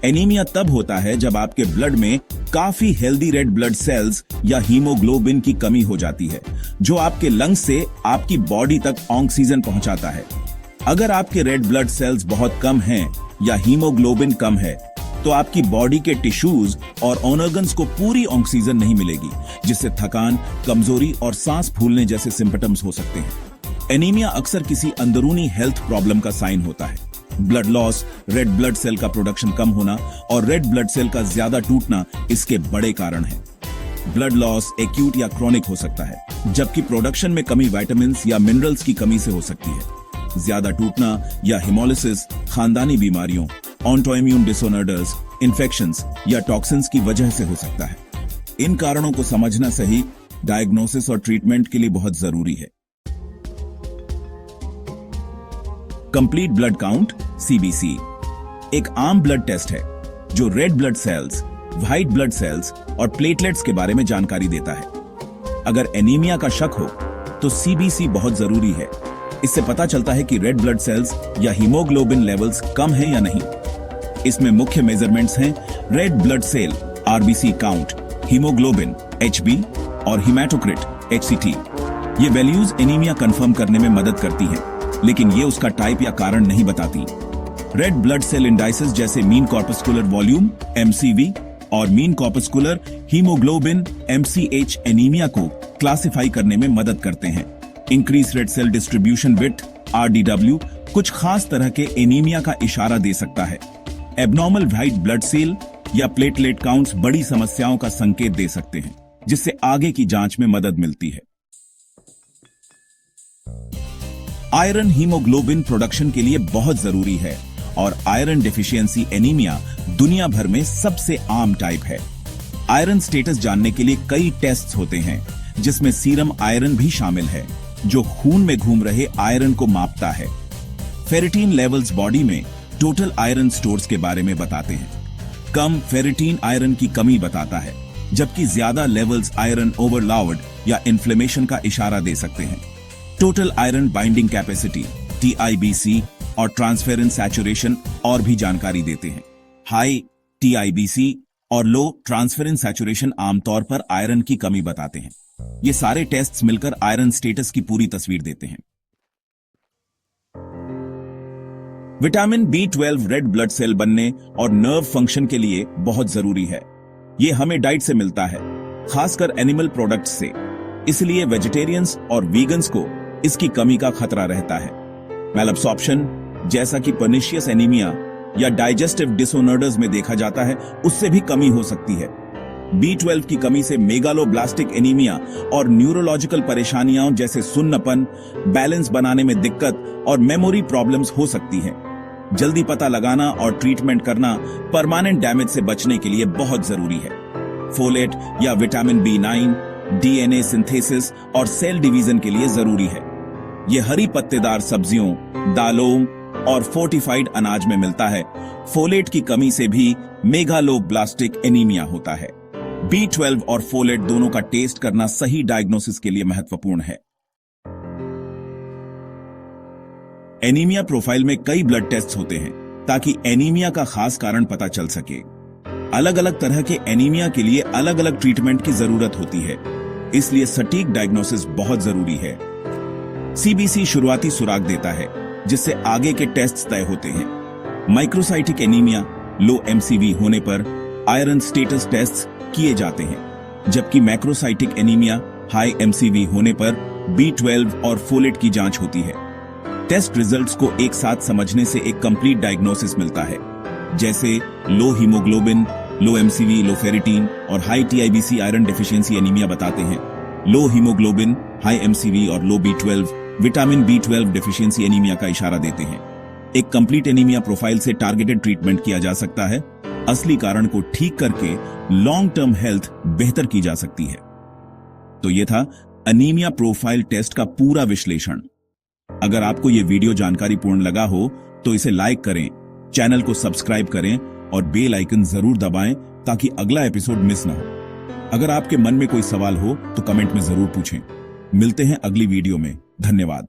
Anaemia तब होता है जब आपके ब्लड में काफी हेल्दी रेड ब्लड सेल्स या हीमोग्लोबिन की कमी हो जाती है, जो आपके लंग्स से आपकी बॉडी तक ऑक्सीजन पहुंचाता है। अगर आपके रेड ब्लड सेल्स बहुत कम हैं या हीमोग्लोबिन कम है, तो आपकी बॉडी के टिश्यूज और ऑर्गन्स को पूरी ऑक्सीजन नहीं मिलेगी, जिससे थकान, कमजोरी और सांस फूलने जैसे सिम्पटम्स हो सकते हैं। एनीमिया अक्सर किसी अंदरूनी हेल्थ प्रॉब्लम का साइन होता है। Blood loss, red blood cell का प्रोडक्शन कम होना और रेड ब्लड सेल का ज्यादा टूटना इसके बड़े कारण हैं। ब्लड लॉस एक्यूट या क्रॉनिक हो सकता है, जबकि प्रोडक्शन में कमी विटामिन्स या मिनरल्स की कमी से हो सकती है। ज्यादा टूटना या हिमोलिसिस खानदानी बीमारियों, ऑटोइम्यून डिसऑर्डर्स, इन्फेक्शंस या टॉक्सिन्स की वजह से हो सकता है। इन कारणों को समझना सही डायग्नोसिस और ट्रीटमेंट के लिए बहुत जरूरी है। कंप्लीट ब्लड काउंट सीबीसी एक आम ब्लड टेस्ट है जो red blood sales, white blood cells और प्लेटलेट्स के बारे में जानकारी देता है। अगर एनीमिया का शक हो तो सीबीसी बहुत जरूरी है। इससे पता चलता है कि रेड ब्लड सेल्स या हीमोग्लोबिन लेवल्स कम हैं या नहीं। इसमें मुख्य मेजरमेंट्स हैं red blood cell RBC count, haemoglobin HB और हिमेटोक्रिट एचसीटी। ये वैल्यूज एनीमिया कंफर्म करने में मदद करती हैं, लेकिन ये उसका टाइप या कारण नहीं बताती। रेड ब्लड सेल इंडाइसेस जैसे मीन कॉर्पस्कुलर वॉल्यूम एमसीवी और mean corpuscular haemoglobin MCH anaemia को क्लासिफाई करने में मदद करते हैं। Increase red cell distribution width RDW कुछ खास तरह के एनीमिया का इशारा दे सकता है। एबनॉर्मल व्हाइट ब्लड सेल या प्लेटलेट काउंट्स बड़ी समस्याओं का संकेत दे सकते हैं, जिससे आगे की जांच में मदद मिलती है। आयरन हीमोग्लोबिन प्रोडक्शन के लिए बहुत जरूरी है और आयरन डेफिशिएंसी एनीमिया दुनिया भर में सबसे आम टाइप है। आयरन स्टेटस जानने के लिए कई टेस्ट्स होते हैं, जिसमें सीरम आयरन भी शामिल है, जो खून में घूम रहे आयरन को मापता है। फेरिटीन लेवल्स बॉडी में टोटल आयरन स्टोर्स के बारे में बताते हैं। कम फेरिटीन आयरन की कमी बताता है, जबकि ज्यादा लेवल्स आयरन ओवरलोड या इन्फ्लेमेशन का इशारा दे सकते हैं। Total iron binding capacity TIBC और ट्रांसफेरेंस सैचुरेशन और भी जानकारी देते हैं। हाई टीआईबीसी और लो ट्रांसफेरेंस सैचुरेशन आमतौर पर आयरन की कमी बताते हैं। ये सारे टेस्ट्स मिलकर आयरन स्टेटस की पूरी तस्वीर देते हैं। विटामिन बी12 रेड ब्लड सेल बनने और नर्व फंक्शन के लिए बहुत जरूरी है। ये हमें डाइट से मिलता है, खासकर एनिमल प्रोडक्ट्स से। इसलिए वेजिटेरियंस और वीगन्स को इसकी कमी का खतरा रहता है। मैलअब्सॉर्प्शन, जैसा कि पर्निशियस एनीमिया या डाइजेस्टिव डिसऑर्डर्स में देखा जाता है, उससे भी कमी हो सकती है। B12 की कमी से मेगालोब्लास्टिक एनीमिया और न्यूरोलॉजिकल परेशानियां जैसे सुन्नपन, बैलेंस बनाने में दिक्कत और मेमोरी प्रॉब्लम्स हो सकती हैं। जल्दी पता लगाना और ट्रीटमेंट करना परमानेंट डैमेज से बचने के लिए बहुत जरूरी है। फोलेट या विटामिन B9 डीएनए सिंथेसिस और सेल डिवीजन के लिए जरूरी है। यह हरी पत्तेदार सब्जियों, दालों और फोर्टिफाइड अनाज में मिलता है। फोलेट की कमी से भी मेगालोब्लास्टिक एनीमिया होता है। B12 और फोलेट दोनों का टेस्ट करना सही डायग्नोसिस के लिए महत्वपूर्ण है। एनीमिया प्रोफाइल में कई ब्लड टेस्ट होते हैं ताकि एनीमिया का खास कारण पता चल सके। अलग अलग तरह के एनीमिया के लिए अलग अलग ट्रीटमेंट की जरूरत होती है, इसलिए सटीक डायग्नोसिस बहुत जरूरी है। सीबीसी शुरुआती सुराग देता है, जिससे आगे के टेस्ट तय होते हैं। माइक्रोसाइटिक एनीमिया लो एमसीवी होने पर आयरन स्टेटस टेस्ट किए जाते हैं, जबकि मैक्रोसाइटिक एनीमिया हाई एमसीवी होने पर B12 और फोलेट की जांच होती है। टेस्ट रिजल्ट्स को एक साथ समझने से एक कंप्लीट डायग्नोसिस मिलता है, जैसे लो हीमोग्लोबिन, लो एमसीवी, लो फेरिटीन और high TIBC iron deficiency anaemia बताते हैं। लो हीमोग्लोबिन, हाई एमसीवी और लो B12 vitamin B12 deficiency anaemia का इशारा देते हैं। एक कंप्लीट एनीमिया प्रोफाइल से टारगेटेड ट्रीटमेंट किया जा सकता है। असली कारण को ठीक करके लॉन्ग टर्म हेल्थ बेहतर की जा सकती है। तो ये था एनीमिया प्रोफाइल टेस्ट का पूरा विश्लेषण। अगर आपको यह वीडियो जानकारीपूर्ण लगा हो तो इसे लाइक करें, चैनल को सब्सक्राइब करें और बेल आइकन जरूर दबाएं ताकि अगला एपिसोड मिस ना हो। अगर आपके मन में कोई सवाल हो तो कमेंट में जरूर पूछें। मिलते हैं अगली वीडियो में। धन्यवाद।